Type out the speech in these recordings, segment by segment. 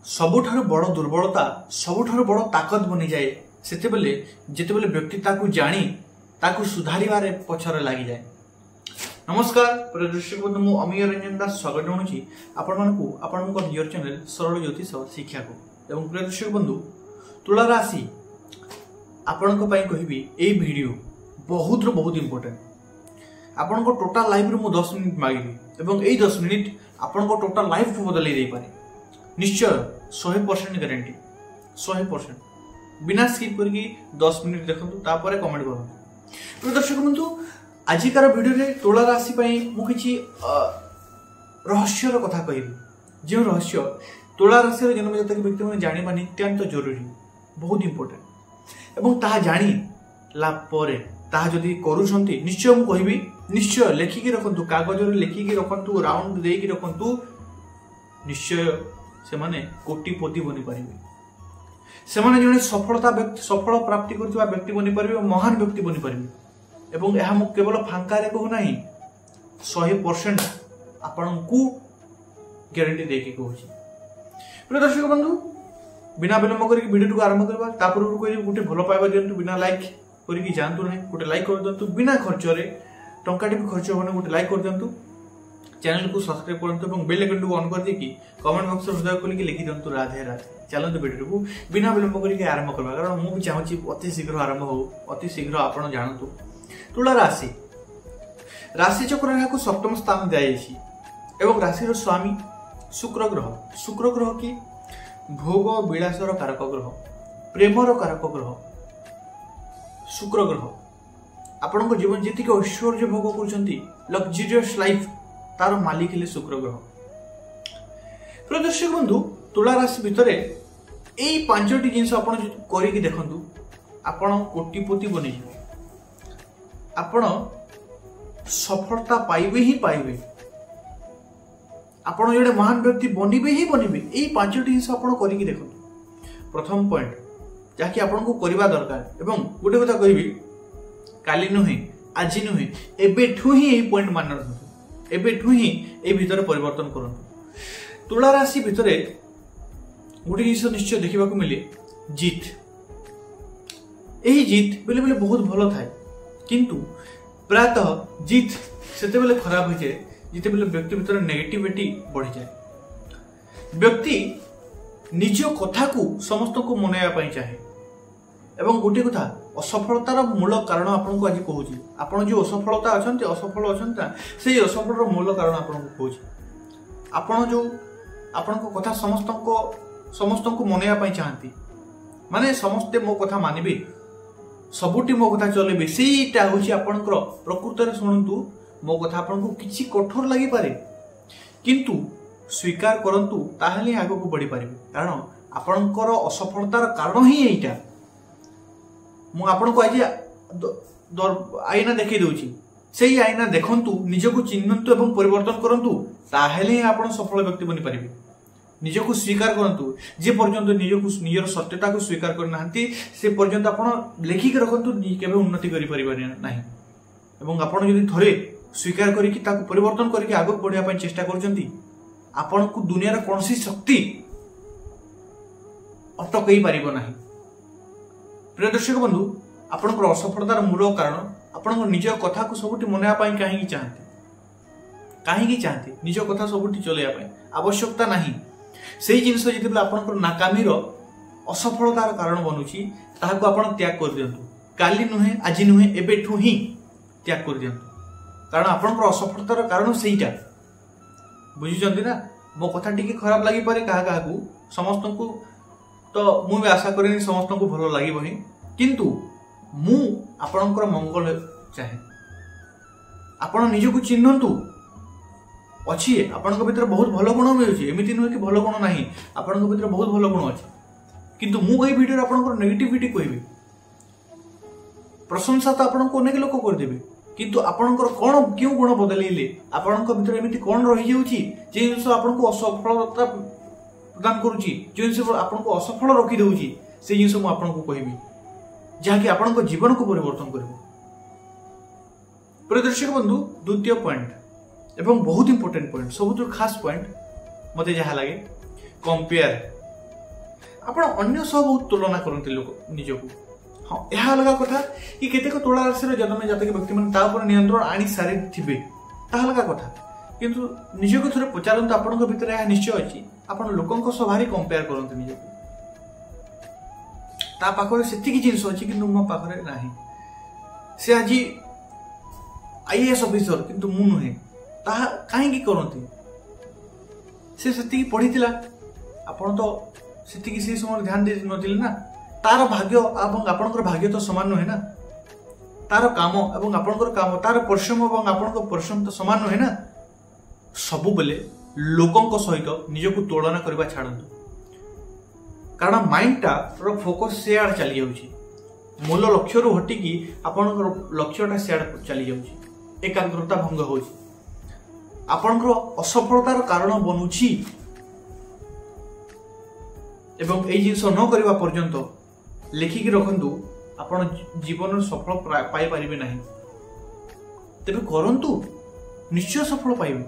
सबुठारु बड़ दुर्बलता सबुठारु बड़ ताकत बनी जाए सेतेबेले जेतेबेले व्यक्ति ताकू जानी ताकू सुधारिबारे पछरे लागि जाए। नमस्कार प्रिय दर्शक बंधु, मु अमीय रंजन दास स्वागत जनाऊँगी आपण निजर चैनल सरल ज्योतिष शिक्षा को। एवं प्रिय दर्शक बंधु, तुला राशि आपण कहबी ए वीडियो बहुत इंपोर्टेंट। आपण टोटाल लाइफ रे मु 10 मिनिट मागिबी एवं ए 10 मिनिट आपण टोटाल लाइफ को बदल दे पारे। निश्चय 100% गारंटी 100% बिना स्किप करके 10 मिनिट देखंतु तापर कमेंट करंतु। तो दर्शक बंधु, आजिकार वीडियो रे तुला राशि पई मु किछि रहस्यर कथा कहबी। जे रहस्य तुला राशि रे जन्म जातक व्यक्ति माने जानिबा नित्यांत जरूरी, बहुत इंपोर्टेंट। एवं ताहा जानी ला परे ताहा जदि करूछंती निश्चय मु कहबी, निश्चय लेखिकी रखंतु, कागज रे लेखिकी रखंतु, राउंड देकी रखंतु। निश्चय से माने कोटिपति बनी पारिबे, से माने जने सफल प्राप्ति करथिबा व्यक्ति बनी पारिबे, महान व्यक्ति बनी पारिबे। एवं एहा मु केवल फांका रे कहू नाही, 100% आपनकू गारंटी देकी कहूची। प्रिय दर्शक बंधु, बिना विलंब करके वीडियो को आरंभ करबा। तापर कोइ गुटे भलो पाइबा दियंतु, बिना लाइक करके जानतु नाही, गुटे लाइक कर दियंतु, बिना खर्च रे टंकाटी भी खर्च होने गुटे लाइक कर दियंतु, चैनल को सब्सक्राइब करंतु एवं बेल आइकन को ऑन कर देकी कमेंट बॉक्स रे हृदय खोल के लिखि दियंतु राधे राधे। चलंतु वीडियो को बिना विलंब करके आरंभ करबा, कारण मु भी चाहूची अति शीघ्र आरंभ हो, अति शीघ्र आपण जानतु। तुला राशि राशि चक्र रेखा को सप्तम स्थान दियाइछि एवं राशि रो स्वामी शुक्र ग्रह। शुक्र ग्रह की भोग विलासर कारक ग्रह, प्रेमर कारक ग्रह शुक्र ग्रह। आपण जीवन जीति के ऐश्वर्य भोग करछंती, लग्जरियस लाइफ तार मालिक हेले शुक्र ग्रह। प्रिय दर्शक बंधु, तुला राशि भितरे एई 5टी जिंस आपण करिकि देखंतु, आपण कोटिपति बनि जिवे, आपण सफलता पाइबे ही पाइबे, आपण जड़े महान व्यक्ति बनिबे ही बनिबे। एई 5टी जिंस आपण करिकि देखंतु। प्रथम पॉइंट जाकि आपण को करबा दरकार, एवं गोटे कथा कहबी, काली नुहे आज नुहे एबेठू ही एई पॉइंट मान रखंतु, एबेठू ही ए भितर परिवर्तन करंतु। तुला राशि भितरे गोटे जिनिस निश्चय देखा मिले, जीत। यही जीत बेले बेले बहुत भल थाए, किंतु प्रायतः जीत सेते बेले खराब हो जाए जिते बेले व्यक्ति भितर नेगेटिविटी बढ़ी जाए। व्यक्ति निज कथा को समस्त को मनैया चाहे। एवं गोटे कथा, असफलतार मूल कारण आपन को आज कहूची, आपन जो असफलता अछंती, असफल अछंता, से असफलर मूल कारण आपन को कहूची। आपन जो आपन को कथा समस्त को मनैया चाहती, माने समस्ते मो कथा मानिबे, सबुटी मो कथा चलेबे, सेटा होची आपनकर प्रकृत रे। सुनंतु, मो कथा आपन को किछि कठोर लागि पारे, किंतु स्वीकार करंतु, ताहले आगो को बढ़ी पारिबे। कारण आपनकर असफलतार कारण ही एइटा। मु आपन को आज आईना देखै दउची, सेही आईना देखंतु, निजको चिन्हंतु एवं परिवर्तन करंतु, ताहले आपन सफल व्यक्ति बनि पारिबे। निजको स्वीकार करंतु, जे पर्यंत निजर सत्यता को स्वीकार करनांती से पर्यंत आपण लेखिक रखंतु, केबे उन्नति करि परिबार नाही। एवं आपण यदि थरे स्वीकार करिकि ताको परिवर्तन करिकि आगो बढ़िया पय चेष्टा करजंती, आपण को दुनिया रे कोनसी शक्ति अटकई पारिबो नाही। प्रिय दर्शक बंधु, आपण असफलतार मूल कारण आपण निज कथा को सबुठी मनैया पय काहेकि चाहती, निज कथा सबुठी चलैया पय आवश्यकता नाही। सेही जिनिस जेतेबेले आपनकर नाकामीर असफलतार कारण बनुची, ताहाको आपण त्याग कर दियंतु। काली नुहे आज नुहे एबेठू ही त्याग कर दियंतु, कारण आपनकर असफलतार कारण सेहीटा। बुझिचंती ना? मो कथा टिके खराब लागि पारे काहा को, समस्त को तो मु भी आशा करेनी समस्त को भलो लागिबो ही, किंतु मु आपनकर मंगल चाहे। आपण निजको चिन्हंतु, अच्छी आपन भीतर बहुत भल गुण मिलूँ, एमती नुहे कि भल गुण ना, आपन भीतर बहुत भल गुण अच्छे, किंतु मु ये वीडियो आपन नेगेटिविटी कहबी। प्रशंसा तो आपन को अनेक लोक करदेबे, किंतु आपनकर कौन क्यों गुण बदलैले, आपन भीतर एमती कौन रही जाउची जे जिनिस आपन को असफलता प्रदान करूची, जो जिनिस आपन को असफल रखी दउची, से जिनिस मु आपन को कहबी, जहाँकि आपन को जीवन को परिवर्तन करबो। प्रिय दर्शक बंधु, द्वितीय पॉइंट एवं बहुत इंपोर्टेंट पॉइंट, सबुठ खास पॉइंट मते जहा लगे, कंपेयर ଆପଣ ଅନ୍ୟ ସହ ବହୁତ ତୁଳନା କରନ୍ତି ଲୋକ ନିଜକୁ। ହଁ, ଏହା ଅଲଗା କଥା କି କେତେକ ତୁଳା ରାଶିର ଜାତକ ବ୍ୟକ୍ତିମାନେ ତା ଉପରେ ନିୟନ୍ତ୍ରଣ ଆଣି ସାରିଥିବେ, ତାହା ଅଲଗା କଥା। କିନ୍ତୁ ନିଜକୁ ଥରେ ପଚାରନ୍ତୁ, ଆପଣଙ୍କ ଭିତରେ ଏହା ନିଶ୍ଚୟ ଅଛି। ଆପଣ ଲୋକଙ୍କ ସହ ଭାରି କମ୍ପେୟାର କରନ୍ତି ନିଜକୁ। ତା ପାଖରେ ସେତିକି ଜିନିଷ ଅଛି କିନ୍ତୁ ମୋ ପାଖରେ ନାହିଁ। ସେ ଆଜି IAS ଅଫିସର କିନ୍ତୁ ମୁଁ ନୁହେଁ, ତାହା କାହିଁକି କରନ୍ତି? ସେ ସେତିକି ପଢିଥିଲା, ଆପଣ ତ ସେତିକି ସେଇ ସମୟରେ ଧ୍ୟାନ ଦେଇ ନଥିଲେ ନା। ତାର ଭାଗ୍ୟ ଏବଂ ଆପଣଙ୍କର ଭାଗ୍ୟ ତ ସମାନ ନୁହେଁ ନା। ତାର କାମ ଏବଂ ଆପଣଙ୍କର କାମ, ତାର ପରିଶ୍ରମ ଏବଂ ଆପଣଙ୍କ ପରିଶ୍ରମ ତ ସମାନ ନୁହେଁ ନା। ସବୁବେଳେ ଲୋକଙ୍କ ସହିତ ନିଜକୁ ତୁଳନା କରିବା ଛାଡ଼ନ୍ତୁ, କାରଣ ମାଇଣ୍ଡଟା ଫୋକସ୍ ସେଆଡ଼େ ଚାଲି ଯାଉଛି। ମୂଳ ଲକ୍ଷ୍ୟରୁ ହଟିକି ଆପଣଙ୍କର ଲକ୍ଷ୍ୟଟା ସେଆଡ଼େ ଚାଲି ଯାଉଛି, ଏକାଗ୍ରତା ଭଙ୍ଗ ହେଉଛି, ଆପଣଙ୍କର ଅସଫଳତାର କାରଣ ବନୁଛି। ଏବଂ ଏଇ ଜିନିଷ ନ କରିବା ପର୍ଯ୍ୟନ୍ତ ଲେଖିକି ରଖନ୍ତୁ, ଆପଣ ଜୀବନରେ ସଫଳ ପାଇପାରିବେ ନାହିଁ। ତେବେ କରନ୍ତୁ, ନିଶ୍ଚୟ ସଫଳ ପାଇବେ।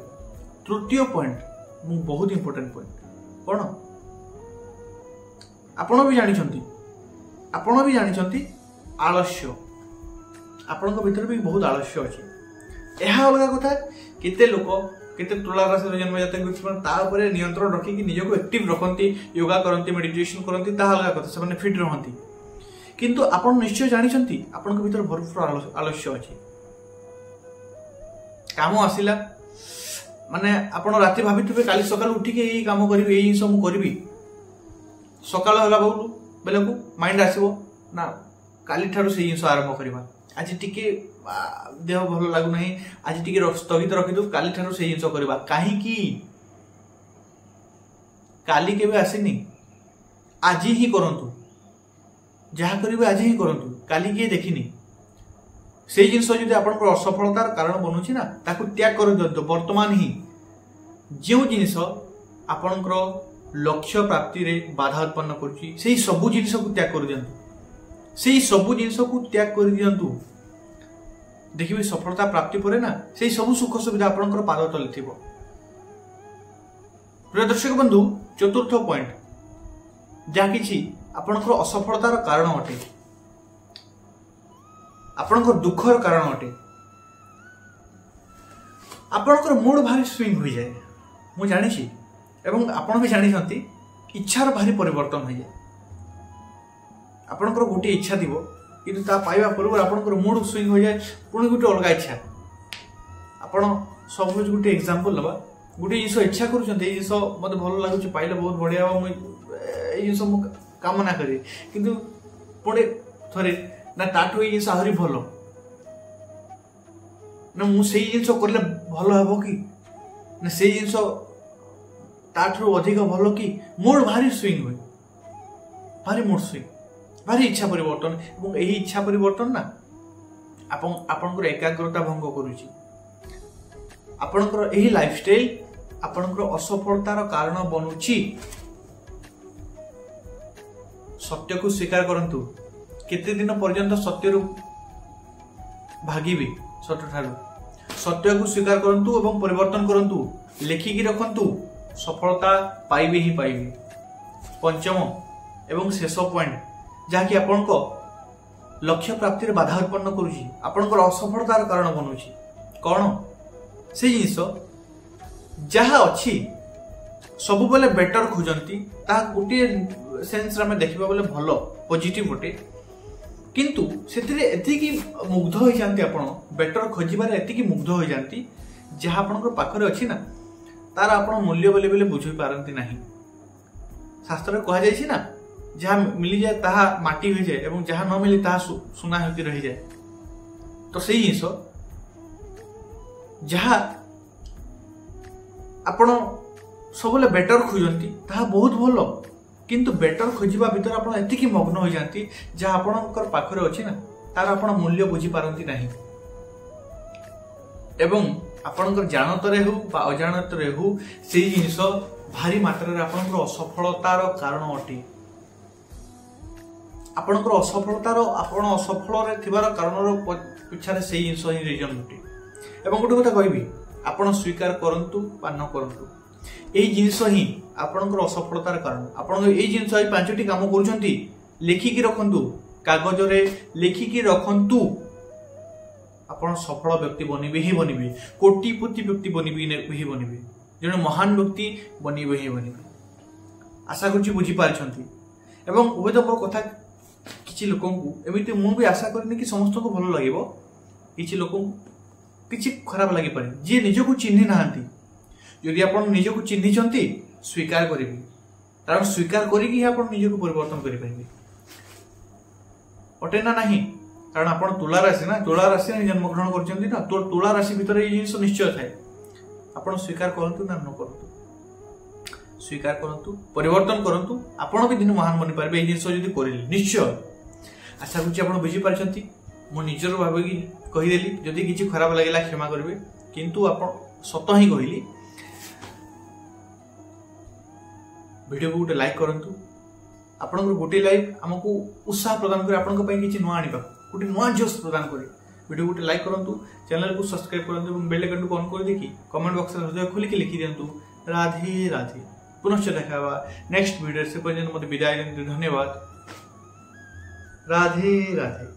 ତୃତୀୟ ପଏଣ୍ଟ, ମୁଁ ବହୁତ ଇମ୍ପୋର୍ଟାଣ୍ଟ ପଏଣ୍ଟ, କ'ଣ ଆପଣ ବି ଜାଣିଛନ୍ତି ଆଳସ୍ୟ। ଆପଣଙ୍କ ଭିତରେ ବି ବହୁତ ଆଳସ୍ୟ ଅଛି। ଏହା ଅଲଗା କଥା, କେତେ ଲୋକ କେତେ ତୁଳା ରାଶିର ଜନ୍ମଜାତକ ବ୍ୟକ୍ତିମାନେ ତା ଉପରେ ନିୟନ୍ତ୍ରଣ ରଖିକି ନିଜକୁ ଆକ୍ଟିଭ ରଖନ୍ତି, ୟୋଗା କରନ୍ତି, ମେଡିଟେସନ କରନ୍ତି, ତାହା ଅଲଗା କଥା, ସେମାନେ ଫିଟ୍ ରହନ୍ତି। କିନ୍ତୁ ଆପଣ ନିଶ୍ଚୟ ଜାଣିଛନ୍ତି ଆପଣଙ୍କ ଭିତରେ ଭରପୁର ଆଳସ୍ୟ ଅଛି। କାମ ଆସିଲା ମାନେ ଆପଣ ରାତି ଭାବିଥିବେ କାଲି ସକାଳୁ ଉଠିକି ଏଇ କାମ କରିବି, ଏଇ ଜିନିଷ ମୁଁ କରିବି। ସକାଳ ହେଲା ବେଳକୁ ମାଇଣ୍ଡ ଆସିବ ନା କାଲି ଠାରୁ ସେଇ ଜିନିଷ ଆରମ୍ଭ କରିବା। ଆଜି ଟିକେ ଦେହ ଭଲ ଲାଗୁନାହିଁ, ଆଜି ଟିକେ ସ୍ଥଗିତ ରଖିଦେବୁ, କାଲି ଠାରୁ ସେଇ ଜିନିଷ କରିବା। କାହିଁକି? କାଲି କେବେ ଆସିନି, ଆଜି ହିଁ କରନ୍ତୁ। ଯାହା କରିବେ ଆଜି ହିଁ କରନ୍ତୁ, କାଲି କିଏ ଦେଖିନି। ସେଇ ଜିନିଷ ଯଦି ଆପଣଙ୍କର ଅସଫଳତାର କାରଣ ବନୁଛି ନା, ତାକୁ ତ୍ୟାଗ କରିଦିଅନ୍ତୁ ବର୍ତ୍ତମାନ ହିଁ। ଯେଉଁ ଜିନିଷ ଆପଣଙ୍କର ଲକ୍ଷ୍ୟ ପ୍ରାପ୍ତିରେ ବାଧା ଉତ୍ପନ୍ନ କରୁଛି, ସେଇ ସବୁ ଜିନିଷକୁ ତ୍ୟାଗ କରିଦିଅନ୍ତୁ। ଦେଖିବେ ସଫଳତା ପ୍ରାପ୍ତି ପରେ ନା ସେଇ ସବୁ ସୁଖ ସୁବିଧା ଆପଣଙ୍କର ପାଦ ତଳେ ଥିବ। ପ୍ରିୟ ଦର୍ଶକ ବନ୍ଧୁ, ଚତୁର୍ଥ ପଏଣ୍ଟ, ଯାହା କିଛି ଆପଣଙ୍କର ଅସଫଳତାର କାରଣ ଅଟେ, ଆପଣଙ୍କର ଦୁଃଖର କାରଣ ଅଟେ। ଆପଣଙ୍କର ମୁଡ୍ ଭାରି ସୁଇଙ୍ଗ ହୋଇଯାଏ, ମୁଁ ଜାଣିଛି, ଏବଂ ଆପଣ ବି ଜାଣିଛନ୍ତି ଇଚ୍ଛାର ଭାରି ପରିବର୍ତ୍ତନ ହୋଇଯାଏ। ଆପଣଙ୍କର ଗୋଟିଏ ଇଚ୍ଛା ଥିବ, କିନ୍ତୁ ତା ପାଇବା ପୂର୍ବରୁ ଆପଣଙ୍କର ମୁଡ୍ ସୁଇଙ୍ଗ ହୋଇଯାଏ, ପୁଣି ଗୋଟେ ଅଲଗା ଇଚ୍ଛା। ଆପଣ ସବୁ ଗୋଟେ ଏକ୍ସାମ୍ପଲ ନେବା, ଗୋଟେ ଜିନିଷ ଇଚ୍ଛା କରୁଛନ୍ତି, ଏଇ ଜିନିଷ ମୋତେ ଭଲ ଲାଗୁଛି, ପାଇଲେ ବହୁତ ବଢ଼ିଆ ହେବ, ମୁଁ ଏଇ ଜିନିଷ ମୁଁ କାମନା କରିବି, କିନ୍ତୁ ପୁଣି ଥରେ ନା ତାଠୁ ଏଇ ଜିନିଷ ଆହୁରି ଭଲ, ନା ମୁଁ ସେଇ ଜିନିଷ କଲେ ଭଲ ହେବ କି, ନା ସେଇ ଜିନିଷ ତାଠାରୁ ଅଧିକ ଭଲ କି। ମୁଡ୍ ଭାରି ସୁଇଙ୍ଗ ହୁଏ, ଭାରି ଇଚ୍ଛା ପରିବର୍ତ୍ତନ। ଏବଂ ଏହି ଇଚ୍ଛା ପରିବର୍ତ୍ତନ ନା ଆପଣଙ୍କର ଏକାଗ୍ରତା ଭଙ୍ଗ କରୁଛି। ଆପଣଙ୍କର ଏହି ଲାଇଫଷ୍ଟାଇଲ ଆପଣଙ୍କର ଅସଫଳତାର କାରଣ ବନୁଛି। ସତ୍ୟକୁ ସ୍ୱୀକାର କରନ୍ତୁ। କେତେ ଦିନ ପର୍ଯ୍ୟନ୍ତ ସତ୍ୟରୁ ଭାଗିବେ? ସତ୍ୟକୁ ସ୍ୱୀକାର କରନ୍ତୁ ଏବଂ ପରିବର୍ତ୍ତନ କରନ୍ତୁ, ଲେଖିକି ରଖନ୍ତୁ, ସଫଳତା ପାଇବେ ହିଁ ପାଇବେ। ପଞ୍ଚମ ଏବଂ ଶେଷ ପଏଣ୍ଟ, ଯାହାକି ଆପଣଙ୍କ ଲକ୍ଷ୍ୟ ପ୍ରାପ୍ତିରେ ବାଧା ଉତ୍ପନ୍ନ କରୁଛି, ଆପଣଙ୍କର ଅସଫଳତାର କାରଣ ବନୁଛି, କ'ଣ? ସେ ଜିନିଷ ଯାହା ଅଛି ସବୁବେଳେ ବେଟର ଖୋଜନ୍ତି, ତାହା ଗୋଟିଏ ସେନ୍ସରେ ଆମେ ଦେଖିବା ବୋଲେ ଭଲ, ପଜିଟିଭ ଅଟେ। କିନ୍ତୁ ସେଥିରେ ଏତିକି ମୁଗ୍ଧ ହୋଇଯାନ୍ତି, ଆପଣ ବେଟର ଖୋଜିବାରେ ଏତିକି ମୁଗ୍ଧ ହୋଇଯାନ୍ତି, ଯାହା ଆପଣଙ୍କ ପାଖରେ ଅଛି ନା ତାର ଆପଣ ମୂଲ୍ୟ ବେଳେ ବେଳେ ବୁଝି ପାରନ୍ତି ନାହିଁ। ଶାସ୍ତ୍ରରେ କୁହାଯାଇଛି ନା, ଯାହା ମିଳିଯାଏ ତାହା ମାଟି ହୋଇଯାଏ ଏବଂ ଯାହା ନ ମିଳେ ତାହା ସୁନା ହୋଇକି ରହିଯାଏ। ତ ସେଇ ଜିନିଷ ଯାହା ଆପଣ ସବୁବେଳେ ବେଟର ଖୋଜନ୍ତି, ତାହା ବହୁତ ଭଲ, କିନ୍ତୁ ବେଟର ଖୋଜିବା ଭିତରେ ଆପଣ ଏତିକି ମଗ୍ନ ହୋଇଯାନ୍ତି, ଯାହା ଆପଣଙ୍କର ପାଖରେ ଅଛି ନା ତାର ଆପଣ ମୂଲ୍ୟ ବୁଝିପାରନ୍ତି ନାହିଁ। ଏବଂ ଆପଣଙ୍କର ଜାଣତରେ ହେଉ ବା ଅଜାଣତରେ ହେଉ, ସେଇ ଜିନିଷ ଭାରି ମାତ୍ରାରେ ଆପଣଙ୍କର ଅସଫଳତାର କାରଣ ଅଟେ। ଆପଣଙ୍କର ଆପଣ ଅସଫଳରେ ଥିବାର କାରଣର ପିଛାରେ ସେଇ ଜିନିଷ ହିଁ ରିଜନ ଅଟେ। ଏବଂ ଗୋଟେ କଥା କହିବି, ଆପଣ ସ୍ୱୀକାର କରନ୍ତୁ ବା ନ କରନ୍ତୁ, यही जिनस ही आपणकर असफलतार कारण। आपण यही जिनस 5टी काम करूछंती लिखिकी रखंतु, कागज रे लिखिकी रखंतु, आपण सफल व्यक्ति बनिबे ही बनिबे, कोटिपति व्यक्ति बनिबे ही बनिबे, जने महान व्यक्ति बनिबे ही बनिबे। आशा करूछि बुझी पारछंती। एवं उभय मोर कथा किछि लोकन को एमिति मु भी आशा करनी कि समस्त को भलो लागिवो, किछि लोकन किछि खराब लागि पारे। जे निजो को चिन्हि नाहंती, यदि आपण निजो को चिन्हि चंती स्वीकार करिबे, कारण स्वीकार करिकि आपण निजो को परिवर्तन करि पाइबे। अटे ना नहीं, कारण आपण तुला राशि ना, तुला राशि ने जन्म ग्रहण करचंती ना, तो तुला राशि भीतर ए जिंस निश्चय थाए। आपण स्वीकार करंतु ना न करंतु, स्वीकार करंतु, परिवर्तन करंतु, आपण भी दिन महान बनि पारबे ए जिंस जदि करिले निश्चय। आशा करूछि आपण बुझी पारछंती। मो निजर भाबे कि कहि देली, जदि किछि खराब लागिला क्षमा करबे, किंतु आपण सत ही कहिली। वीडियो को गोटे लाइक करंतु। आपन गोटे लाइक हमको उत्साह प्रदान करे, आपन पई किछि नुआ आनिबा, गोटे नुआ जोश प्रदान करे। वीडियो गोटे लाइक करंतु, चैनल को सब्सक्राइब करंतु और बेल आइकन को ऑन कर देखि कमेंट बॉक्स रे हृदय खोल के लिखि दियंतु राधे राधे। पुनश्च देखावा नेक्स्ट वीडियो से। पर्यंत मते विदाय देंतु। धन्यवाद। राधे राधे।